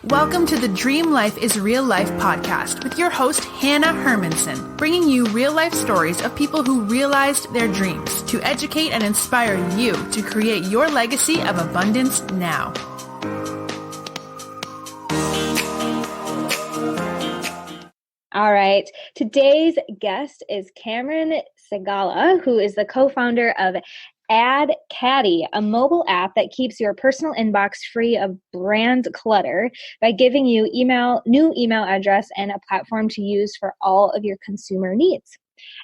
Welcome to the Dream Life is Real Life podcast with your host, Hanna Hermanson, bringing you real-life stories of people who realized their dreams to educate and inspire you to create your legacy of abundance now. All right. Today's guest is Cameron Cegala, who is the co-founder of AdKaddy, a mobile app that keeps your personal inbox free of brand clutter by giving you new email address and a platform to use for all of your consumer needs.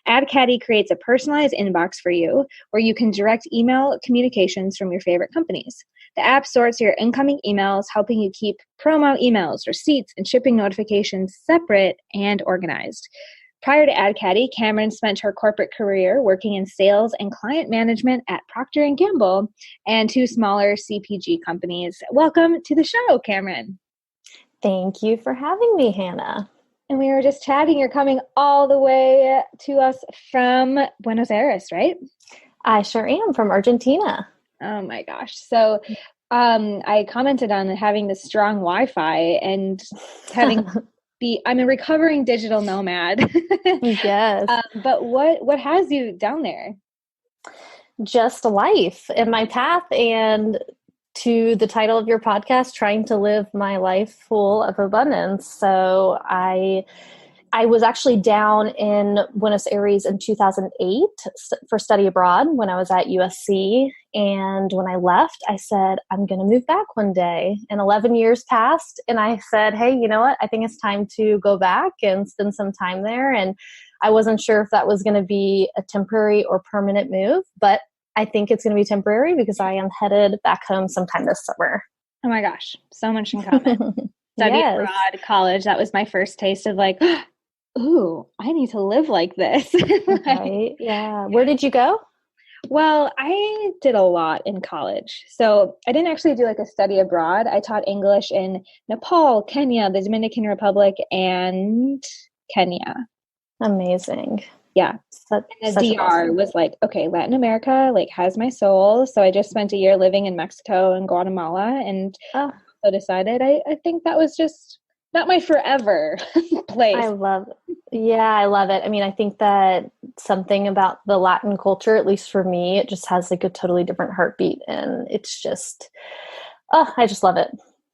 AdKaddy creates a personalized inbox for you where you can direct email communications from your favorite companies. The app sorts your incoming emails, helping you keep promo emails, receipts, and shipping notifications separate and organized. Prior to AdKaddy, Cameron spent her corporate career working in sales and client management at Procter Gamble and two smaller CPG companies. Welcome to the show, Cameron. Thank you for having me, Hanna. And we were just chatting. You're coming all the way to us from Buenos Aires, right? I sure am, from Argentina. Oh my gosh. So I commented on having this strong Wi-Fi and having I'm a recovering digital nomad. Yes. But what has you down there? Just life and my path, and to the title of your podcast, trying to live my life full of abundance. So I was actually down in Buenos Aires in 2008 for study abroad when I was at USC. And when I left, I said, I'm going to move back one day. And 11 years passed. And I said, hey, you know what? I think it's time to go back and spend some time there. And I wasn't sure if that was going to be a temporary or permanent move, but I think it's going to be temporary because I am headed back home sometime this summer. Oh my gosh. So much in common. Study abroad, college. That was my first taste of like, ooh, I need to live like this. Right. Yeah. Where did you go? Well, I did a lot in college. So I didn't actually do like a study abroad. I taught English in Nepal, Kenya, the Dominican Republic, and Kenya. Amazing. Yeah. And the DR awesome. was like, okay, Latin America like has my soul. So I just spent a year living in Mexico and Guatemala, and so decided I think that was just not my forever place. I love it. Yeah, I love it. I mean, I think that something about the Latin culture, at least for me, it just has like a totally different heartbeat. And it's just, I just love it.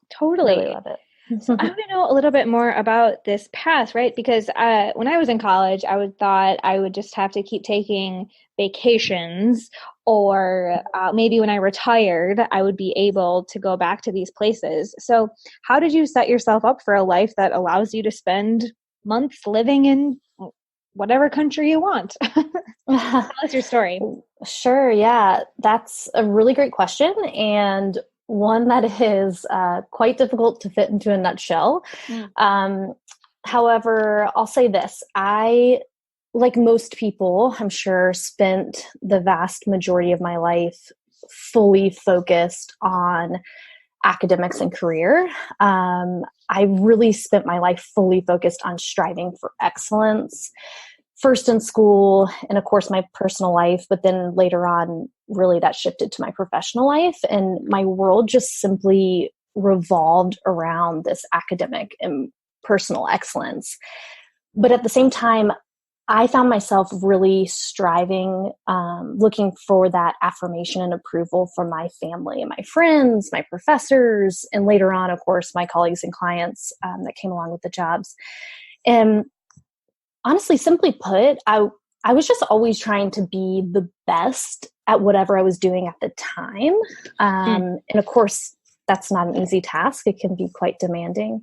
Totally. Really love it. So I want to know a little bit more about this path, right? Because when I was in college, I thought I would just have to keep taking vacations, or maybe when I retired, I would be able to go back to these places. So how did you set yourself up for a life that allows you to spend months living in whatever country you want? Tell us your story. Sure. Yeah, that's a really great question. And one that is quite difficult to fit into a nutshell. However, I'll say this. I, like most people, I'm sure, spent the vast majority of my life fully focused on academics and career. I really spent my life fully focused on striving for excellence, first in school and of course my personal life, but then later on, really that shifted to my professional life, and my world just simply revolved around this academic and personal excellence. But at the same time, I found myself really striving, looking for that affirmation and approval from my family and my friends, my professors, and later on, of course, my colleagues and clients that came along with the jobs. And honestly, simply put, I was just always trying to be the best at whatever I was doing at the time. And of course, that's not an easy task. It can be quite demanding.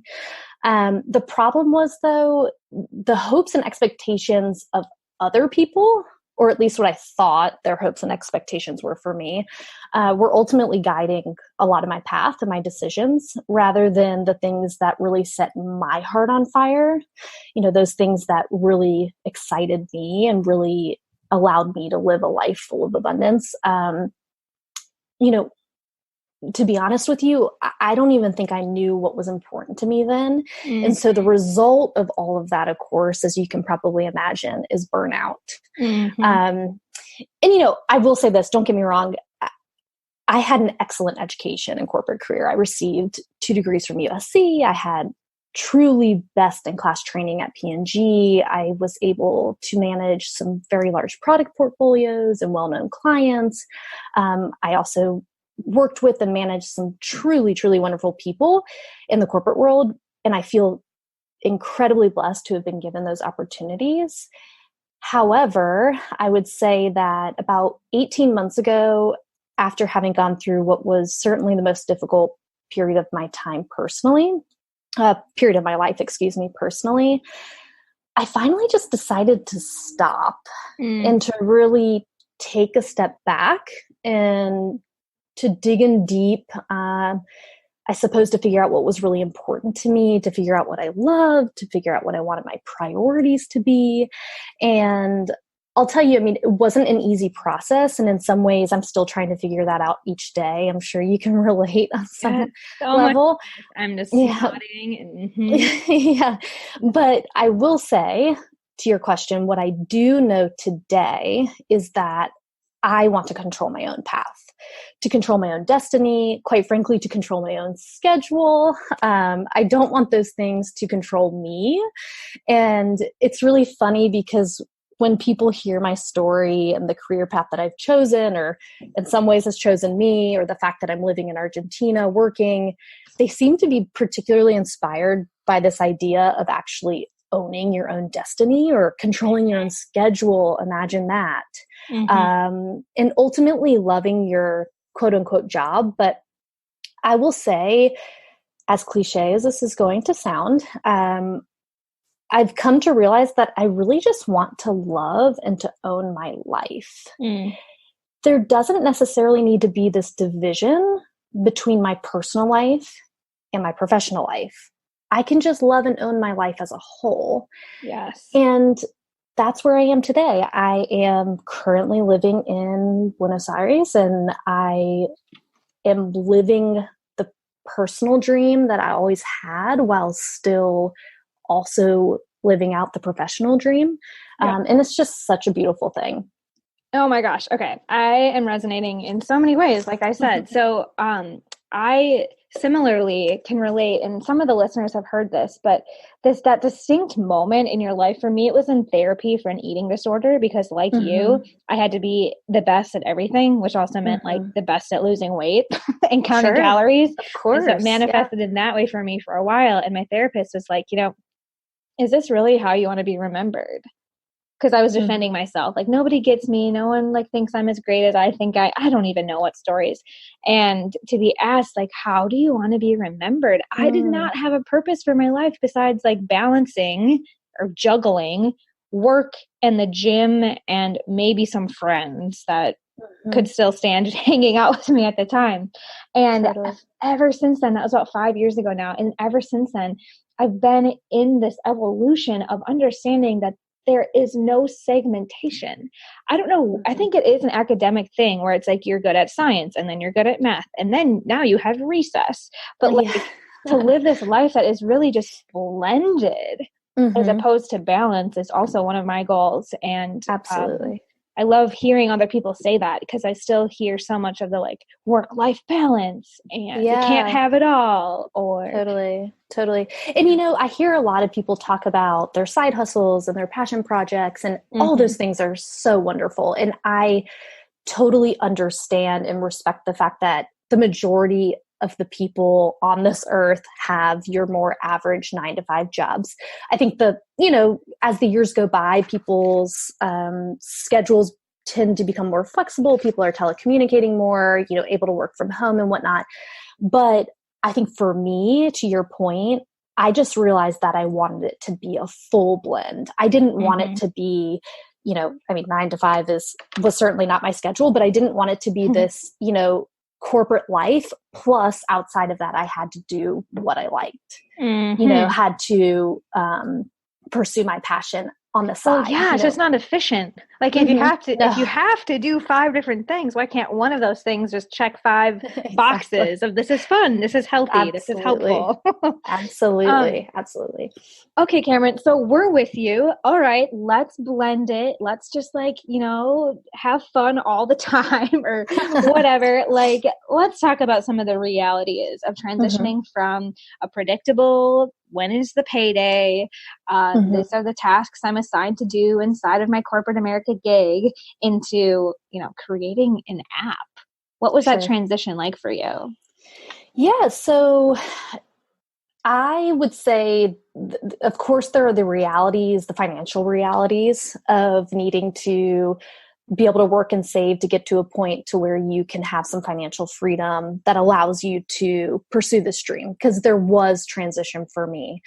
The problem was, though, the hopes and expectations of other people, or at least what I thought their hopes and expectations were for me, were ultimately guiding a lot of my path and my decisions, rather than the things that really set my heart on fire. You know, those things that really excited me and really allowed me to live a life full of abundance. You know, to be honest with you, I don't even think I knew what was important to me then. Mm-hmm. And so the result of all of that, of course, as you can probably imagine, is burnout. Mm-hmm. And, you know, I will say this, don't get me wrong. I had an excellent education and corporate career. I received 2 degrees from USC. I had truly best in class training at P&G. I was able to manage some very large product portfolios and well-known clients. I also worked with and managed some truly, truly wonderful people in the corporate world. And I feel incredibly blessed to have been given those opportunities. However, I would say that about 18 months ago, after having gone through what was certainly the most difficult period of my time personally, period of my life, personally, I finally just decided to stop and to really take a step back and to dig in deep, I suppose, to figure out what was really important to me, to figure out what I loved, to figure out what I wanted my priorities to be. And I'll tell you, I mean, it wasn't an easy process. And in some ways, I'm still trying to figure that out each day. I'm sure you can relate on some level. I'm just nodding. Yeah. But I will say, to your question, what I do know today is that I want to control my own path, to control my own destiny, quite frankly, to control my own schedule. I don't want those things to control me. And it's really funny because when people hear my story and the career path that I've chosen, or in some ways has chosen me, or the fact that I'm living in Argentina working, they seem to be particularly inspired by this idea of actually owning your own destiny or controlling your own schedule. Imagine that. And ultimately loving your quote unquote job. But I will say, as cliche as this is going to sound, I've come to realize that I really just want to love and to own my life. There doesn't necessarily need to be this division between my personal life and my professional life. I can just love and own my life as a whole. Yes. And that's where I am today. I am currently living in Buenos Aires, and I am living the personal dream that I always had while still also living out the professional dream. And it's just such a beautiful thing. Oh my gosh. Okay. I am resonating in so many ways, like I said. So I similarly can relate, and some of the listeners have heard this, but that distinct moment in your life, for me, it was in therapy for an eating disorder, because like you, I had to be the best at everything, which also meant like the best at losing weight and counting calories. Of course. And so it manifested in that way for me for a while. And my therapist was like, is this really how you want to be remembered? Because I was defending myself. Like, nobody gets me. No one like thinks I'm as great as I think I don't even know what stories. And to be asked, like, how do you want to be remembered? I did not have a purpose for my life besides like balancing or juggling work and the gym and maybe some friends that could still stand hanging out with me at the time. And ever since then, that was about 5 years ago now. And ever since then, I've been in this evolution of understanding that there is no segmentation. I don't know. I think it is an academic thing where it's like you're good at science and then you're good at math and then now you have recess. But like to live this life that is really just blended as opposed to balance is also one of my goals. And absolutely. I love hearing other people say that, because I still hear so much of the like work-life balance and you can't have it all, or Totally. And I hear a lot of people talk about their side hustles and their passion projects, and all those things are so wonderful. And I totally understand and respect the fact that the majority of the people on this earth have your more average 9-to-5 jobs. I think as the years go by, people's schedules tend to become more flexible. People are telecommunicating more, able to work from home and whatnot. But I think for me, to your point, I just realized that I wanted it to be a full blend. I didn't want it to be, 9-to-5 was certainly not my schedule, but I didn't want it to be this, corporate life. Plus outside of that, I had to do what I liked, had to pursue my passion. on the side. Well, yeah, it's just not efficient. Like if you have to do 5 different things, why can't one of those things just check 5 boxes of this is fun, this is healthy, this is helpful. Absolutely. Okay, Cameron, so we're with you. All right, let's blend it. Let's just have fun all the time or whatever. Like, let's talk about some of the realities of transitioning from a predictable, when is the payday? These are the tasks I'm assigned to do inside of my corporate America gig into, creating an app. What was that transition like for you? Yeah. So I would say, of course, there are the realities, the financial realities of needing to be able to work and save to get to a point to where you can have some financial freedom that allows you to pursue this dream, because there was transition for me.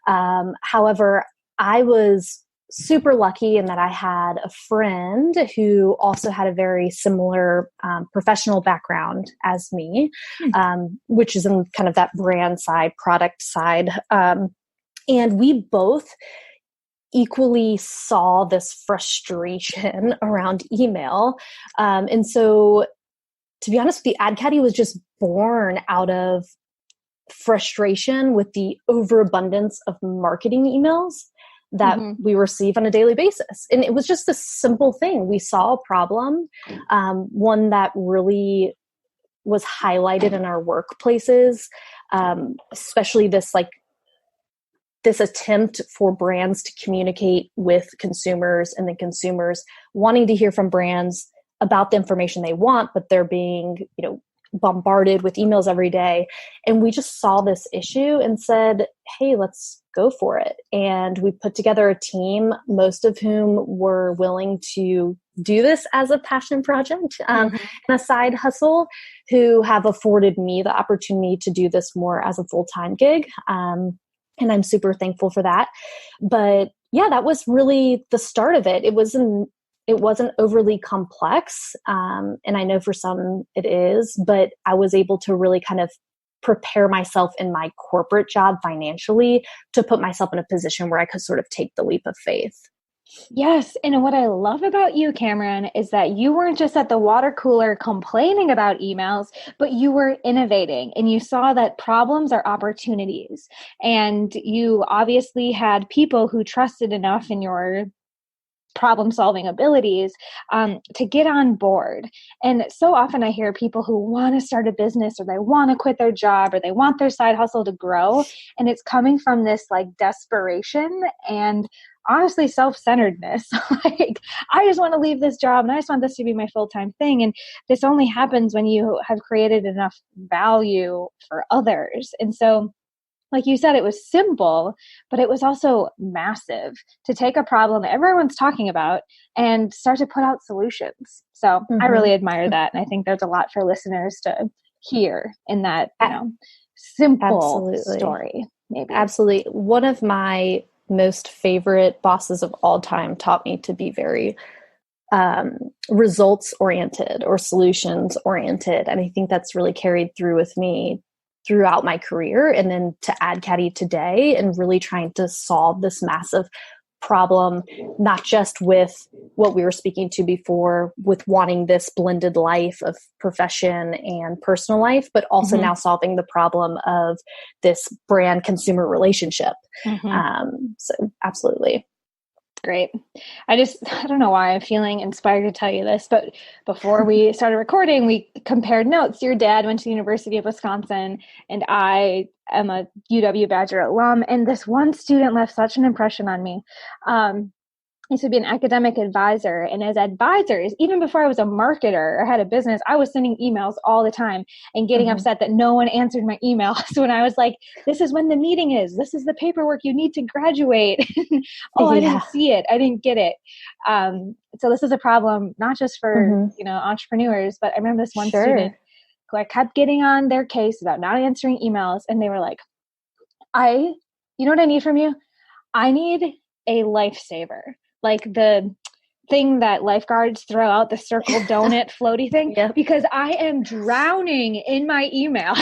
However, I was super lucky in that I had a friend who also had a very similar professional background as me, which is in kind of that brand side, product side. And we both equally saw this frustration around email. And so, to be honest with you, AdKaddy was just born out of frustration with the overabundance of marketing emails that we receive on a daily basis. And it was just a simple thing. We saw a problem, one that really was highlighted in our workplaces, especially this attempt for brands to communicate with consumers, and then consumers wanting to hear from brands about the information they want, but they're being, bombarded with emails every day. And we just saw this issue and said, hey, let's go for it. And we put together a team, most of whom were willing to do this as a passion project and a side hustle, who have afforded me the opportunity to do this more as a full-time gig. And I'm super thankful for that. But yeah, that was really the start of it. It wasn't overly complex. And I know for some it is, but I was able to really kind of prepare myself in my corporate job financially to put myself in a position where I could sort of take the leap of faith. Yes. And what I love about you, Cameron, is that you weren't just at the water cooler complaining about emails, but you were innovating and you saw that problems are opportunities. And you obviously had people who trusted enough in your problem-solving abilities to get on board. And so often I hear people who want to start a business, or they want to quit their job, or they want their side hustle to grow. And it's coming from this desperation and honestly self-centeredness. I just want to leave this job and I just want this to be my full-time thing. And this only happens when you have created enough value for others. And so, like you said, it was simple, but it was also massive to take a problem that everyone's talking about and start to put out solutions. So I really admire that. And I think there's a lot for listeners to hear in that, simple story. Maybe. Absolutely. One of my most favorite bosses of all time taught me to be very results oriented or solutions oriented. And I think that's really carried through with me throughout my career, and then to AdKaddy today, and really trying to solve this massive problem, not just with what we were speaking to before, with wanting this blended life of profession and personal life, but also now solving the problem of this brand consumer relationship. So absolutely. Great. I don't know why I'm feeling inspired to tell you this, but before we started recording, we compared notes. Your dad went to the University of Wisconsin, and I am a UW Badger alum. And this one student left such an impression on me. He used to be an academic advisor. And as advisors, even before I was a marketer or had a business, I was sending emails all the time and getting upset that no one answered my emails when I was like, this is when the meeting is. This is the paperwork you need to graduate. I didn't see it. I didn't get it. So this is a problem, not just for, entrepreneurs, but I remember this one student who I kept getting on their case about not answering emails. And they were like, you know what I need from you? I need a lifesaver. Like the thing that lifeguards throw out, the circle donut floaty thing, because I am drowning in my email.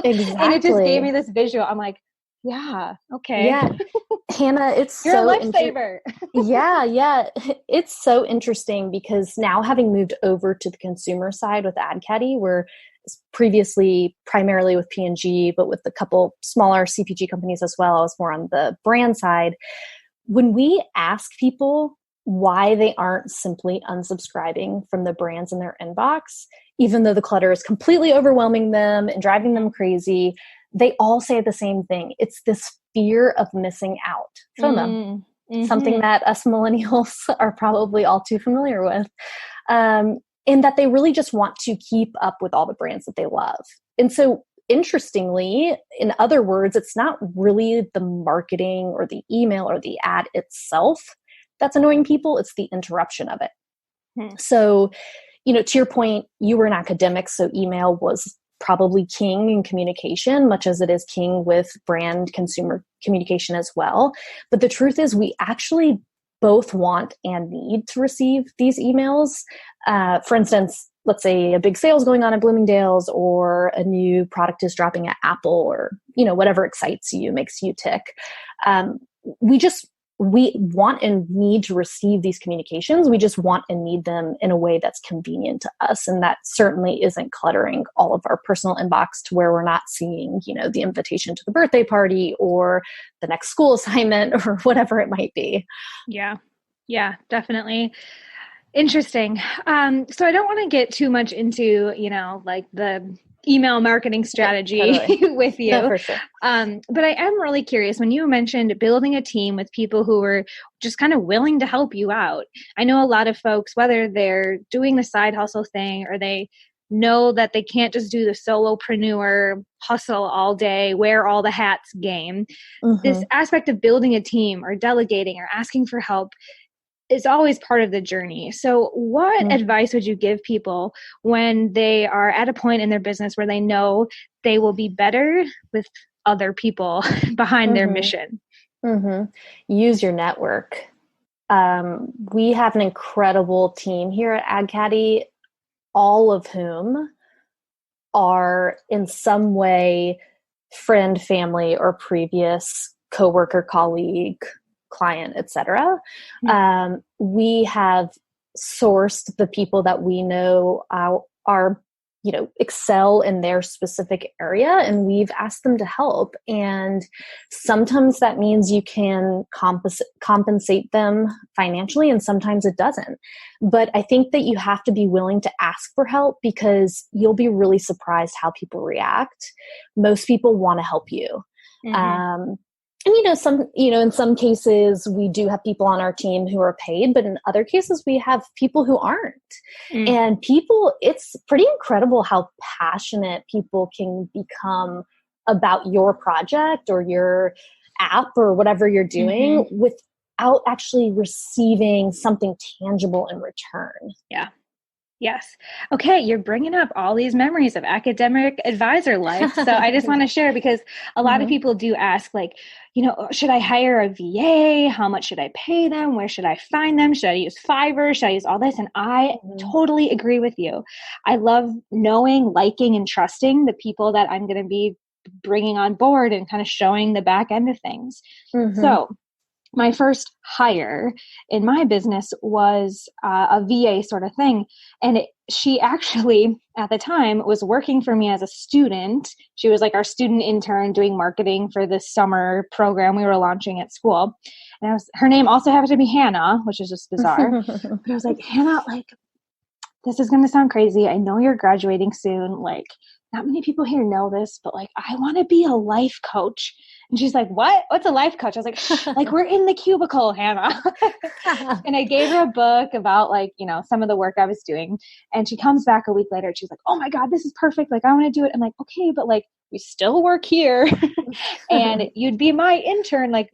Exactly. And it just gave me this visual. I'm like, yeah, okay. Yeah. Hanna, it's You're so a lifesaver. Yeah. It's so interesting because now having moved over to the consumer side with AdKaddy, where previously primarily with P&G, but with a couple smaller CPG companies as well, I was more on the brand side. When we ask people why they aren't simply unsubscribing from the brands in their inbox, even though the clutter is completely overwhelming them and driving them crazy, they all say the same thing. It's this fear of missing out. FOMO. Something that us millennials are probably all too familiar with. And that they really just want to keep up with all the brands that they love. And so interestingly, in other words, it's not really the marketing or the email or the ad itself that's annoying people. It's the interruption of it. So, to your point, you were an academic, so email was probably king in communication, much as it is king with brand consumer communication as well. But the truth is we actually both want and need to receive these emails. For instance, let's say a big sale is going on at Bloomingdale's, or a new product is dropping at Apple, or, whatever excites you, makes you tick. We want and need to receive these communications. We just want and need them in a way that's convenient to us. And that certainly isn't cluttering all of our personal inbox to where we're not seeing, the invitation to the birthday party or the next school assignment or whatever it might be. Yeah, definitely. Interesting. So I don't want to get too much into, like the email marketing strategy with you. No, for sure. But I am really curious when you mentioned building a team with people who were just kind of willing to help you out. I know a lot of folks, whether they're doing the side hustle thing or they know that they can't just do the solopreneur hustle all day, wear all the hats game. This aspect of building a team or delegating or asking for help is always part of the journey. So what advice would you give people when they are at a point in their business where they know they will be better with other people behind their mission? Use your network. We have an incredible team here at AdKaddy, all of whom are in some way friend, family, or previous coworker, colleague, client, etc. We have sourced the people that we know are excel in their specific area, and we've asked them to help. And sometimes that means you can compensate them financially, and sometimes it doesn't. But I think that you have to be willing to ask for help, because you'll be really surprised how people react. Most people want to help you. And, in some cases we do have people on our team who are paid, but in other cases we have people who aren't. And it's pretty incredible how passionate people can become about your project or your app or whatever you're doing without actually receiving something tangible in return. Yeah. Yes. Okay. You're bringing up all these memories of academic advisor life. So I just want to share, because a lot of people do ask, like, should I hire a VA? How much should I pay them? Where should I find them? Should I use Fiverr? Should I use all this? And I totally agree with you. I love knowing, liking, and trusting the people that I'm going to be bringing on board and kind of showing the back end of things. So my first hire in my business was a VA sort of thing. And she actually, at the time, was working for me as a student. She was like our student intern doing marketing for this summer program we were launching at school. And her name also happened to be Hanna, which is just bizarre. But I was like, Hanna, this is going to sound crazy. I know you're graduating soon. Not many people here know this, but I want to be a life coach. And she's like, what? What's a life coach? I was like, we're in the cubicle, Hanna. And I gave her a book about some of the work I was doing. And she comes back a week later and she's like, oh my God, this is perfect. I want to do it. I'm like, okay, but we still work here and you'd be my intern. I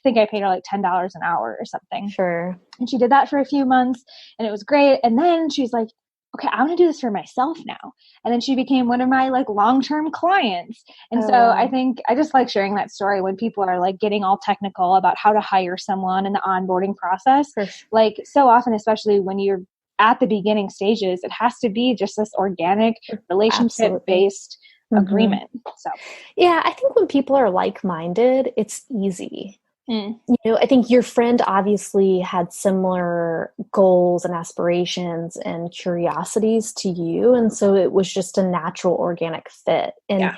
think I paid her $10 an hour or something. Sure. And she did that for a few months and it was great. And then she's like, okay, I want to do this for myself now. And then she became one of my long-term clients. And so I think I just like sharing that story when people are getting all technical about how to hire someone in the onboarding process. Sure. So often, especially when you're at the beginning stages, it has to be just this organic relationship-based agreement. So, yeah, I think when people are like-minded, it's easy. I think your friend obviously had similar goals and aspirations and curiosities to you. And so it was just a natural organic fit. And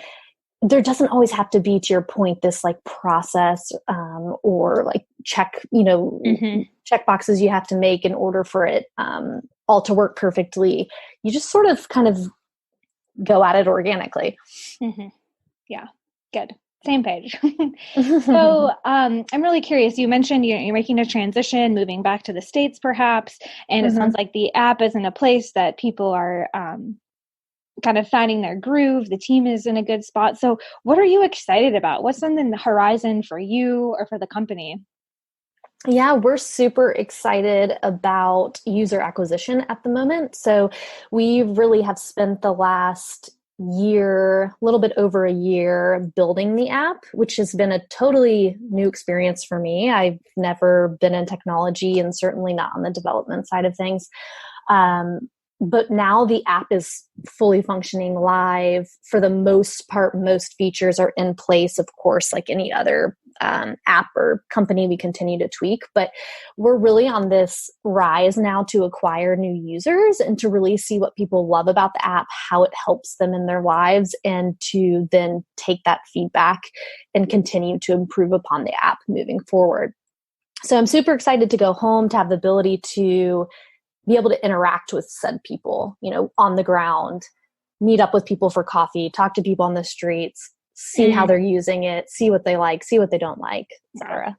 there doesn't always have to be, to your point, this like process or like check boxes you have to make in order for it all to work perfectly. You just sort of kind of go at it organically. Yeah, good. Same page. So I'm really curious. You mentioned you're making a transition, moving back to the States perhaps, and it sounds like the app is in a place that people are kind of finding their groove. The team is in a good spot. So what are you excited about? What's on the horizon for you or for the company? Yeah, we're super excited about user acquisition at the moment. So we really have spent the last year, a little bit over a year, building the app, which has been a totally new experience for me. I've never been in technology and certainly not on the development side of things. But now the app is fully functioning live. For the most part, most features are in place. Of course, like any other app or company, we continue to tweak. But we're really on this rise now to acquire new users and to really see what people love about the app, how it helps them in their lives, and to then take that feedback and continue to improve upon the app moving forward. So I'm super excited to go home, to have the ability to be able to interact with said people, on the ground, meet up with people for coffee, talk to people on the streets, see how they're using it, see what they like, see what they don't like, etc.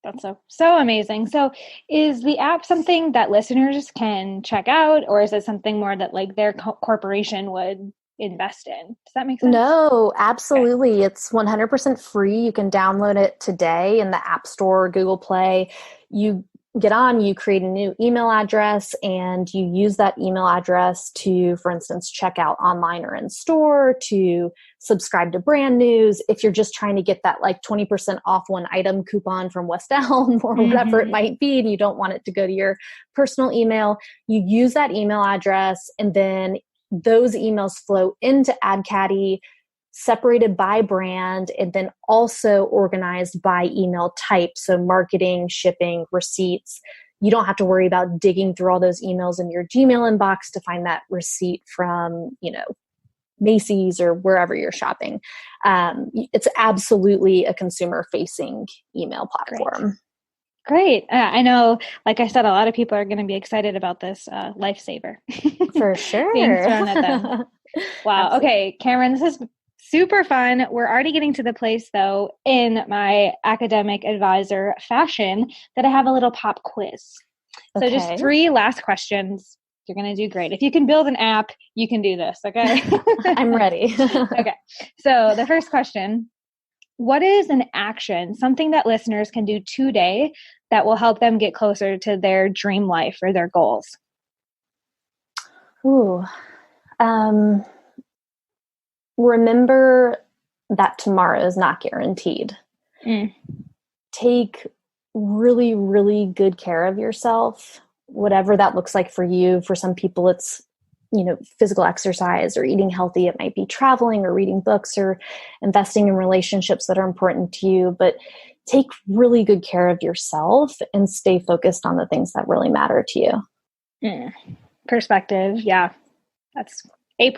That's so amazing. So is the app something that listeners can check out, or is it something more that like their corporation would invest in? Does that make sense? No, absolutely. Okay. It's 100% free. You can download it today in the App Store, Google Play. You get on, you create a new email address, and you use that email address to, for instance, check out online or in store, to subscribe to brand news. If you're just trying to get that like 20% off one item coupon from West Elm or whatever it might be, and you don't want it to go to your personal email, you use that email address, and then those emails flow into AdKaddy, separated by brand, and then also organized by email type. So marketing, shipping, receipts. You don't have to worry about digging through all those emails in your Gmail inbox to find that receipt from, Macy's or wherever you're shopping. It's absolutely a consumer-facing email platform. Great. I know, like I said, a lot of people are going to be excited about this lifesaver. For sure. Being thrown at them. Wow. Absolutely. Okay, Cameron, this is super fun. We're already getting to the place, though, in my academic advisor fashion, that I have a little pop quiz. Okay. So just 3 last questions. You're going to do great. If you can build an app, you can do this, okay? I'm ready. Okay. So the first question, what is an action, something that listeners can do today that will help them get closer to their dream life or their goals? Ooh. Remember that tomorrow is not guaranteed. Take really, really good care of yourself, whatever that looks like for you. For some people, it's, physical exercise or eating healthy. It might be traveling or reading books or investing in relationships that are important to you. But take really good care of yourself and stay focused on the things that really matter to you. Perspective. Yeah. That's A+.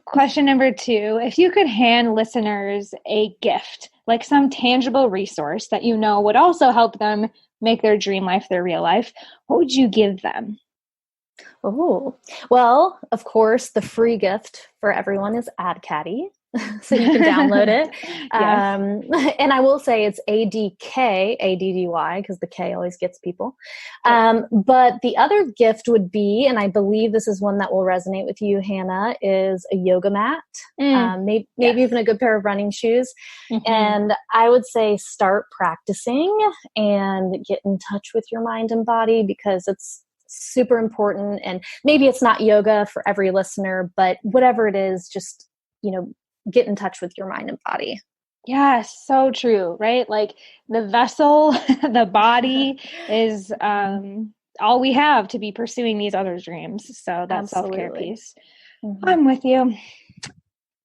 Question number 2, if you could hand listeners a gift, like some tangible resource that would also help them make their dream life their real life, what would you give them? Oh, well, of course, the free gift for everyone is AdKaddy. So you can download it. Yes. And I will say it's AdKaddy, because the K always gets people. But the other gift would be, and I believe this is one that will resonate with you, Hanna, is a yoga mat, maybe even a good pair of running shoes. And I would say start practicing and get in touch with your mind and body, because it's super important. And maybe it's not yoga for every listener, but whatever it is, just, get in touch with your mind and body. Yes, so true, right? Like the vessel, the body is all we have to be pursuing these other dreams. So that self-care piece. I'm with you.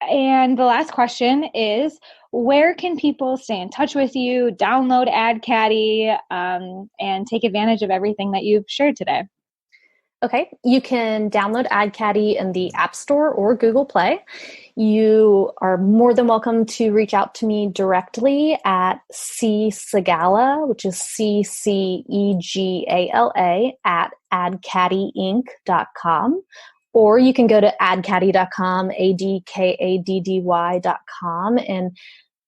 And the last question is, where can people stay in touch with you, download AdKaddy, and take advantage of everything that you've shared today? Okay, you can download AdKaddy in the App Store or Google Play. You are more than welcome to reach out to me directly at Cegala, which is CCEGALA at AdKaddyInc.com. Or you can go to adkaddy.com, ADKADDY.com, and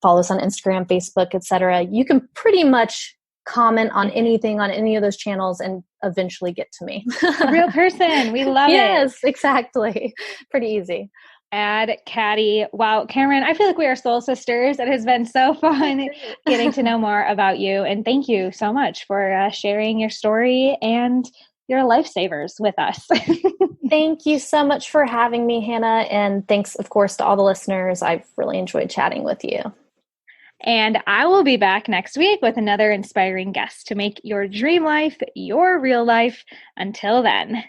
follow us on Instagram, Facebook, etc. You can pretty much comment on anything on any of those channels and eventually get to me. A real person. We love it. Yes, exactly. Pretty easy. AdKaddy. Wow, Cameron, I feel like we are soul sisters. It has been so fun getting to know more about you. And thank you so much for sharing your story and your lifesavers with us. Thank you so much for having me, Hannah. And thanks, of course, to all the listeners. I've really enjoyed chatting with you. And I will be back next week with another inspiring guest to make your dream life your real life. Until then.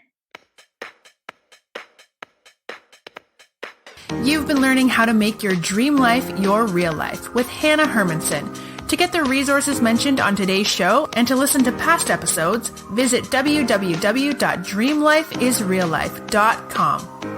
You've been learning how to make your dream life your real life with Hanna Hermanson. To get the resources mentioned on today's show and to listen to past episodes, visit www.dreamlifeisreallife.com.